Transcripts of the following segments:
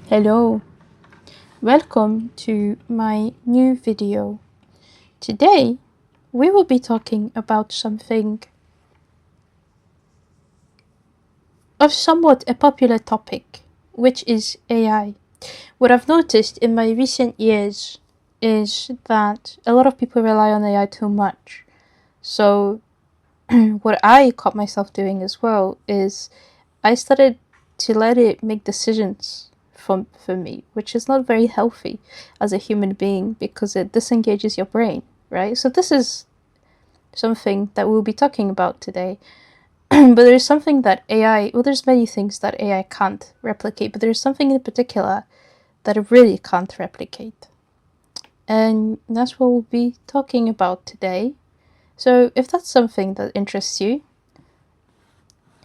Hello, welcome to my new video. Today we will be talking about something of somewhat a popular topic, which is AI. What I've noticed in my recent years is that a lot of people rely on AI too much. So what I caught myself doing as well is I started to let it make decisions for me, which is not very healthy as a human being because it disengages your brain, right? So this is something that we'll be talking about today. But there's something that there's many things that AI can't replicate, but there's something in particular that it really can't replicate. And that's what we'll be talking about today. So if that's something that interests you,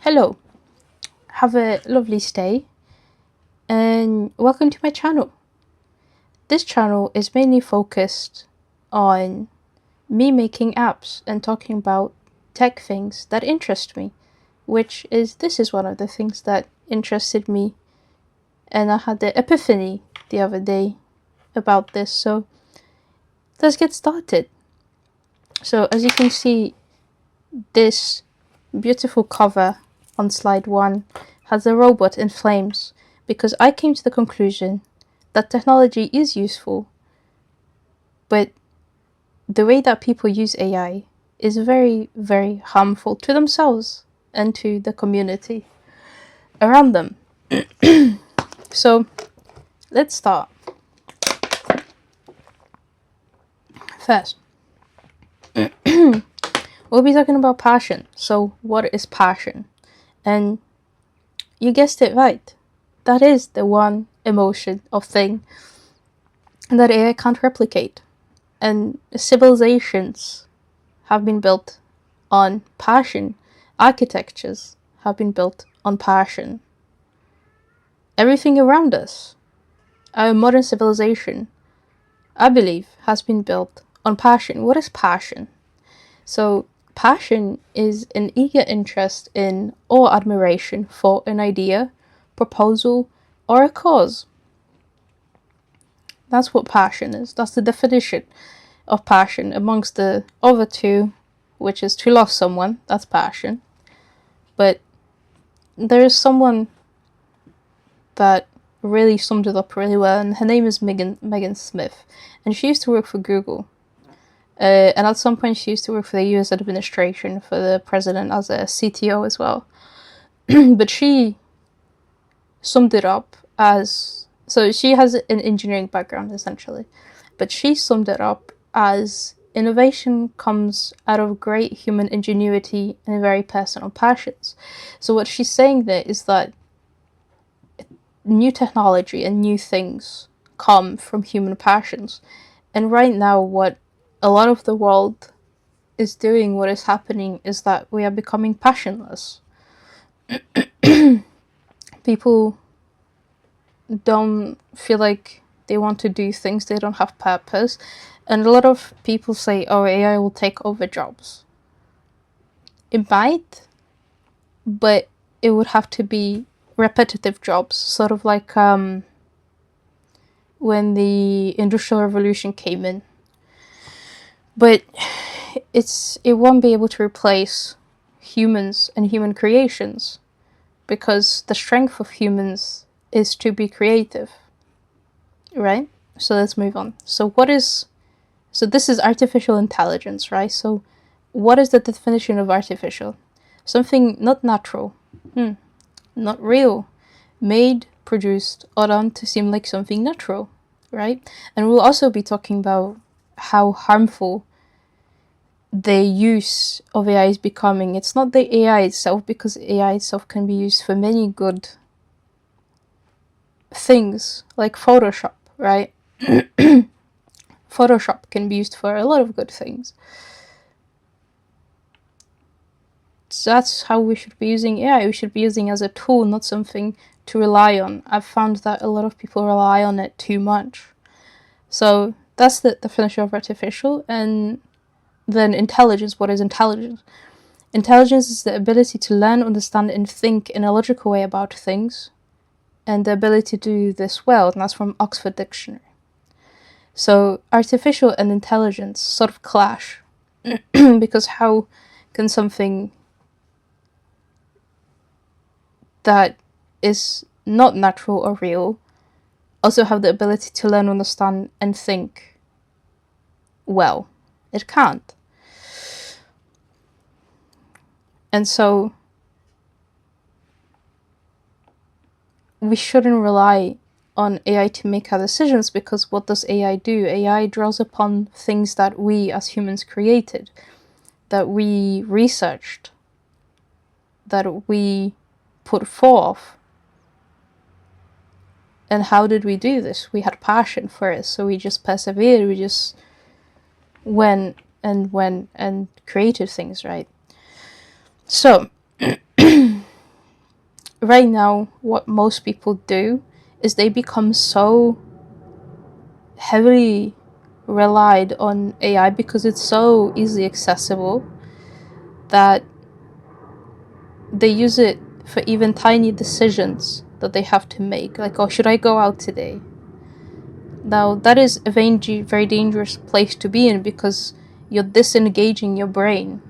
hello, have a lovely stay, and welcome to my channel. This channel is mainly focused on me making apps and talking about tech things that interest me, this is one of the things that interested me, and I had the epiphany the other day about this, so let's get started. So as you can see, this beautiful cover on slide 1 has a robot in flames because I came to the conclusion that technology is useful, but the way that people use AI is very, very harmful to themselves and to the community around them. So let's start. First, we'll be talking about passion. So what is passion? And you guessed it right. That is the one emotion or thing that AI can't replicate. And civilizations have been built on passion. Architectures have been built on passion. Everything around us, our modern civilization, I believe, has been built on passion. What is passion? So passion is an eager interest in or admiration for an idea, proposal, or a cause. That's what passion is. That's the definition of passion amongst the other two, which is to love someone. That's passion. But there is someone that really summed it up really well, and her name is Megan Smith, and she used to work for Google. And at some point she used to work for the US administration for the president as a CTO as well. But she summed it up as, so she has an engineering background essentially, but she summed it up as innovation comes out of great human ingenuity and very personal passions. So what she's saying there is that new technology and new things come from human passions. And right now what a lot of the world is doing, what is happening, is that we are becoming passionless. People don't feel like they want to do things, they don't have purpose. And a lot of people say, oh, AI will take over jobs. It might, but it would have to be repetitive jobs, sort of like when the Industrial Revolution came in. But it won't be able to replace humans and human creations, because the strength of humans is to be creative, right? So let's move on. So this is artificial intelligence, right? So what is the definition of artificial? Something not natural, not real, made, produced, or done to seem like something natural, right? And we'll also be talking about how harmful the use of AI is becoming. It's not the AI itself, because AI itself can be used for many good things, like Photoshop, right? Photoshop can be used for a lot of good things. So that's how we should be using AI. We should be using it as a tool, not something to rely on. I've found that a lot of people rely on it too much. So that's the definition of artificial. And then intelligence. What is intelligence? Intelligence is the ability to learn, understand, and think in a logical way about things, and the ability to do this well, and that's from Oxford Dictionary. So artificial and intelligence sort of clash because how can something that is not natural or real also have the ability to learn, understand, and think well? It can't. And so we shouldn't rely on AI to make our decisions, because what does AI do? AI draws upon things that we as humans created, that we researched, that we put forth. And how did we do this? We had passion for it, so we just persevered, we just went and created things, right? So right now, what most people do is they become so heavily relied on AI because it's so easily accessible that they use it for even tiny decisions that they have to make. Like, oh, should I go out today? Now, that is a very dangerous place to be in, because you're disengaging your brain.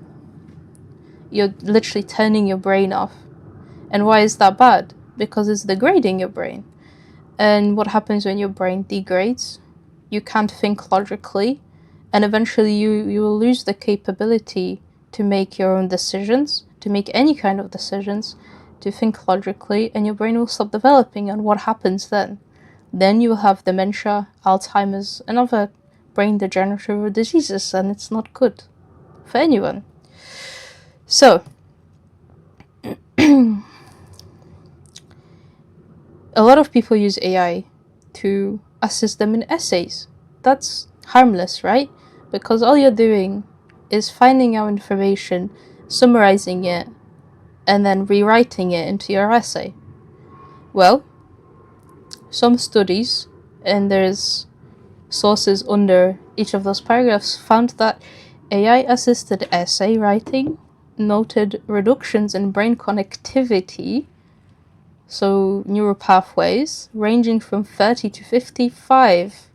You're literally turning your brain off. And why is that bad? Because it's degrading your brain. And what happens when your brain degrades? You can't think logically, and eventually you will lose the capability to make your own decisions, to make any kind of decisions, to think logically, and your brain will stop developing. And what happens then? Then you will have dementia, Alzheimer's, and other brain degenerative diseases, and it's not good for anyone. So, a lot of people use AI to assist them in essays. That's harmless, right? Because all you're doing is finding out information, summarizing it, and then rewriting it into your essay. Well, some studies, and there's sources under each of those paragraphs, found that AI-assisted essay writing noted reductions in brain connectivity, so neural pathways, ranging from 30 to 55,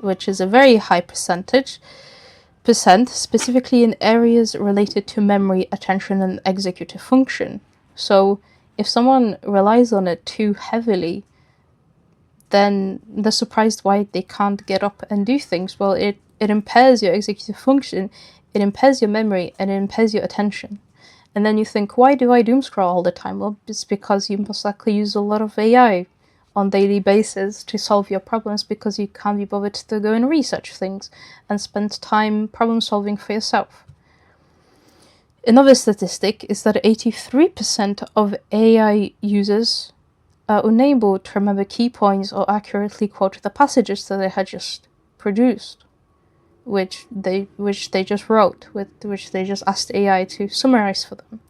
which is a very high percent, specifically in areas related to memory, attention, and executive function. So if someone relies on it too heavily, then they're surprised why they can't get up and do things. Well, it impairs your executive function, it impairs your memory, and it impairs your attention. And then you think, why do I doom scroll all the time? Well, it's because you most likely use a lot of AI on daily basis to solve your problems, because you can't be bothered to go and research things and spend time problem solving for yourself. Another statistic is that 83% of AI users are unable to remember key points or accurately quote the passages that they had just produced, which they just wrote, which they just asked AI to summarize for them.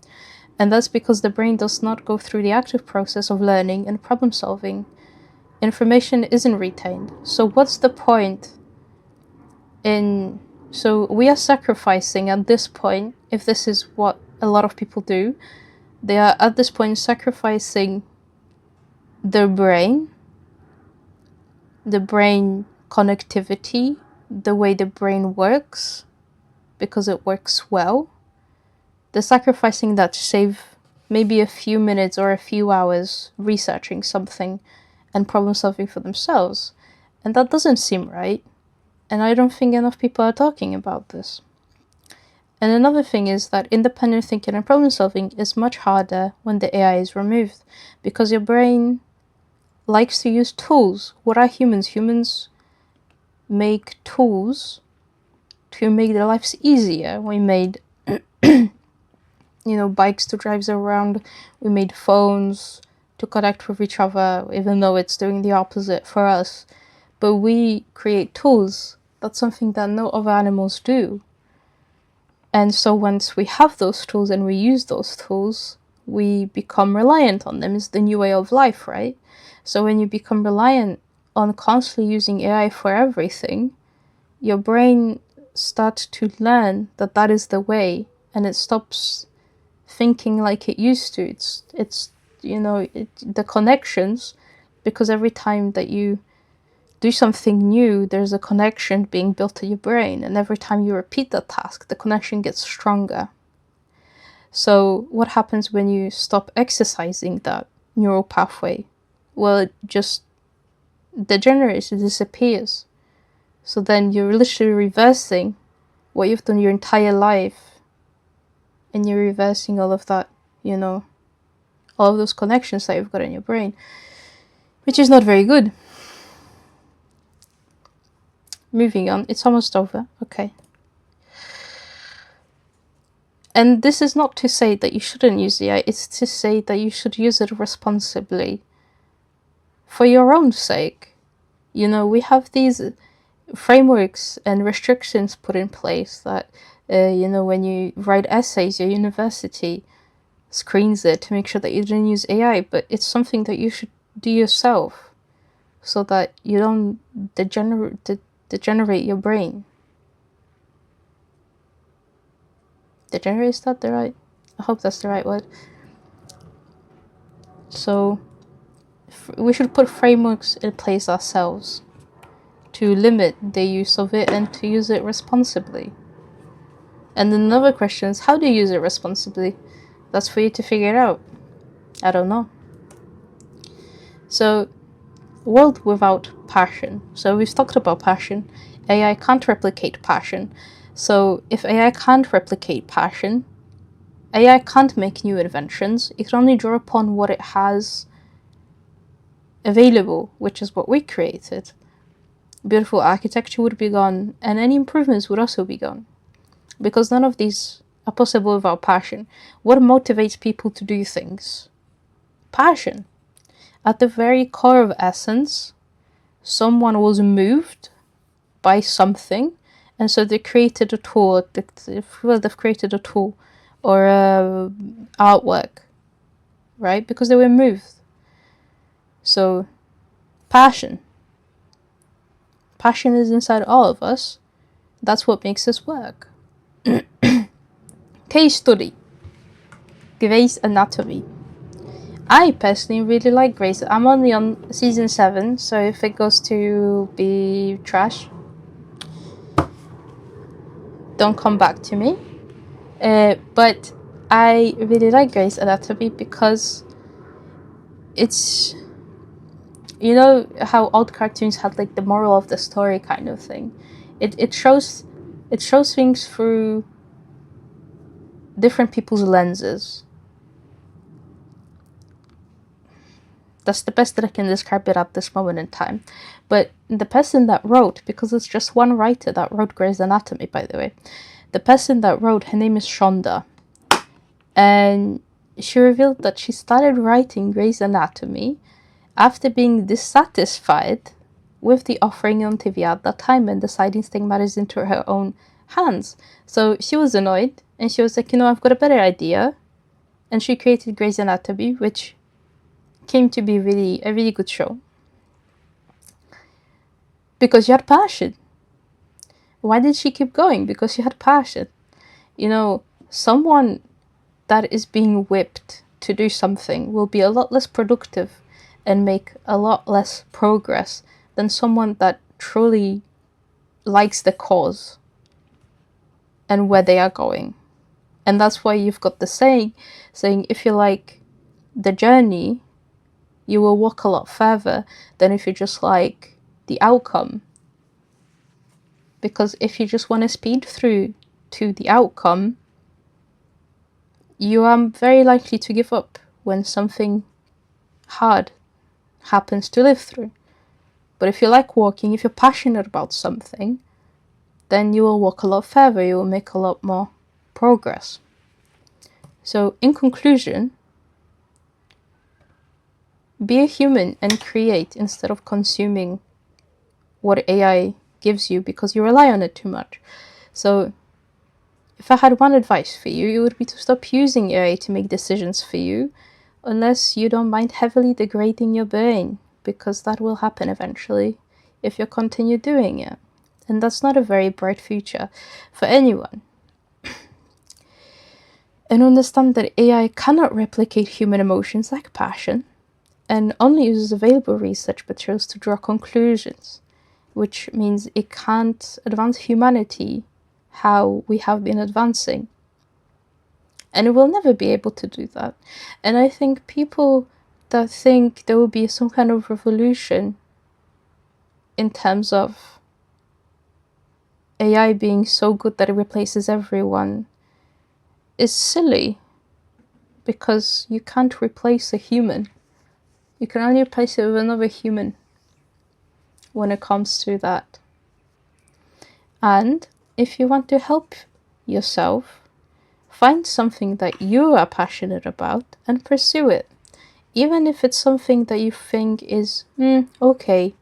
And that's because the brain does not go through the active process of learning and problem solving. Information isn't retained. So what's the point in... So we are sacrificing at this point, if this is what a lot of people do, they are at this point sacrificing their brain, the brain connectivity, the way the brain works, because it works well. They're sacrificing that to save maybe a few minutes or a few hours researching something and problem solving for themselves. And that doesn't seem right. And I don't think enough people are talking about this. And another thing is that independent thinking and problem solving is much harder when the AI is removed, because your brain likes to use tools. What are humans? Humans make tools to make their lives easier. We made bikes to drive around. We made phones to connect with each other, even though it's doing the opposite for us. But we create tools. That's something that no other animals do. And so once we have those tools and we use those tools, we become reliant on them. It's the new way of life, right? So when you become reliant on constantly using AI for everything, your brain starts to learn that that is the way, and it stops thinking like it used to. It's the connections, because every time that you do something new, there's a connection being built to your brain, and every time you repeat that task, the connection gets stronger. So what happens when you stop exercising that neural pathway? Well, it just degenerates, it disappears. So then you're literally reversing what you've done your entire life, and you're reversing all of that, all of those connections that you've got in your brain, which is not very good. Moving on, it's almost over. Okay. And this is not to say that you shouldn't use AI, it's to say that you should use it responsibly for your own sake. We have these frameworks and restrictions put in place that, when you write essays, your university screens it to make sure that you don't use AI, but it's something that you should do yourself so that you don't degenerate your brain. Degenerate, is that the right? I hope that's the right word. So we should put frameworks in place ourselves to limit the use of it and to use it responsibly. And then another question is, how do you use it responsibly? That's for you to figure it out. I don't know. So, world without passion. So we've talked about passion. AI can't replicate passion. So if AI can't replicate passion, AI can't make new inventions. It can only draw upon what it has available, which is what we created. Beautiful architecture would be gone, and any improvements would also be gone, because none of these are possible without passion. What motivates people to do things? Passion. At the very core of essence, someone was moved by something, and so they created a tool. They've created a tool or artwork, right? Because they were moved. So, passion. Passion is inside all of us. That's what makes us work. Case study. Grey's Anatomy. I personally really like Grey's. I'm only on season 7, so if it goes to be trash, don't come back to me. But I really like Grey's Anatomy because it's, how old cartoons had like the moral of the story kind of thing. It shows things through different people's lenses. That's the best that I can describe it at this moment in time. But the person that wrote, because it's just one writer that wrote Grey's Anatomy, by the way, the person that wrote, her name is Shonda, and she revealed that she started writing Grey's Anatomy after being dissatisfied with the offering on TV at that time and deciding to take matters into her own hands. So she was annoyed, and she was like, I've got a better idea. And she created Grey's Anatomy, which came to be a really good show. Because she had passion. Why did she keep going? Because she had passion. Someone that is being whipped to do something will be a lot less productive and make a lot less progress than someone that truly likes the cause and where they are going. And that's why you've got the saying, if you like the journey, you will walk a lot further than if you just like the outcome. Because if you just want to speed through to the outcome, you are very likely to give up when something hard happens to live through. But if you like walking, if you're passionate about something, then you will walk a lot further, you will make a lot more progress. So in conclusion, be a human and create instead of consuming what AI gives you because you rely on it too much. So if I had one advice for you, it would be to stop using AI to make decisions for you, unless you don't mind heavily degrading your brain, because that will happen eventually if you continue doing it. And that's not a very bright future for anyone. and understand that AI cannot replicate human emotions like passion, and only uses available research materials to draw conclusions, which means it can't advance humanity how we have been advancing. And it will never be able to do that. And I think people that think there will be some kind of revolution in terms of AI being so good that it replaces everyone is silly, because you can't replace a human. You can only replace it with another human when it comes to that. And if you want to help yourself, find something that you are passionate about and pursue it. Even if it's something that you think is, okay,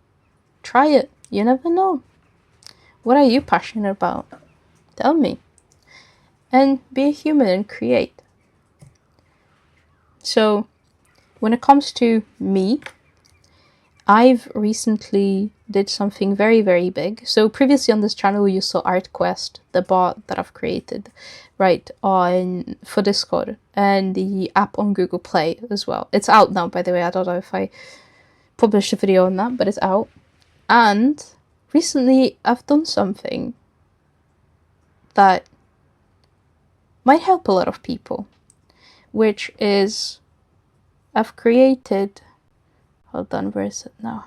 try it. You never know. What are you passionate about? Tell me. And be a human and create. So, when it comes to me, I've recently did something very, very big. So previously on this channel, you saw ArtQuest, the bot that I've created, right, for Discord, and the app on Google Play as well. It's out now, by the way. I don't know if I published a video on that, but it's out. And recently, I've done something that might help a lot of people, which is I've created... Hold on, where is it now?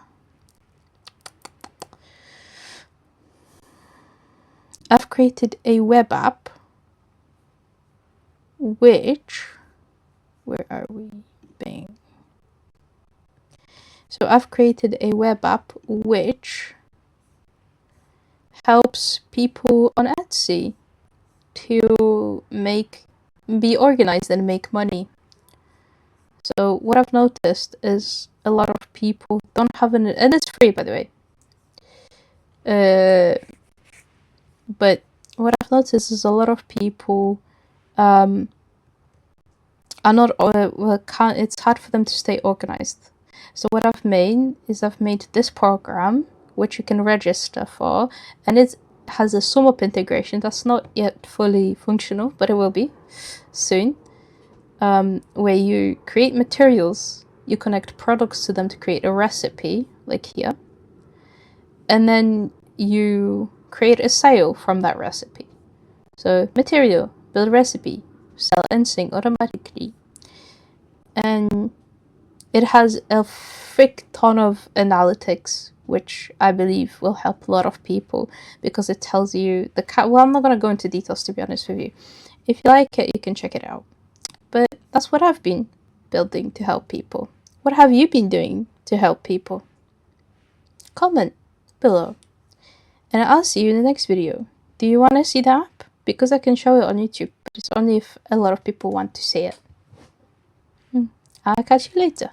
I've created a web app, which... Where are we? Bang. So I've created a web app which helps people on Etsy to be organized and make money. So what I've noticed is a lot of people don't have and it's free, by the way. But what I've noticed is a lot of people are not, it's hard for them to stay organized. So what I've made is I've made this program which you can register for, and it has a sum up integration that's not yet fully functional, but it will be soon, where you create materials, you connect products to them to create a recipe, like here, and then you create a sale from that recipe. So material, build recipe, sell and sync automatically. And it has a frick ton of analytics, which I believe will help a lot of people, because it tells you well, I'm not going to go into details, to be honest with you. If you like it, you can check it out. But that's what I've been building to help people. What have you been doing to help people? Comment below. And I'll see you in the next video. Do you want to see the app? Because I can show it on YouTube, but it's only if a lot of people want to see it. I'll catch you later.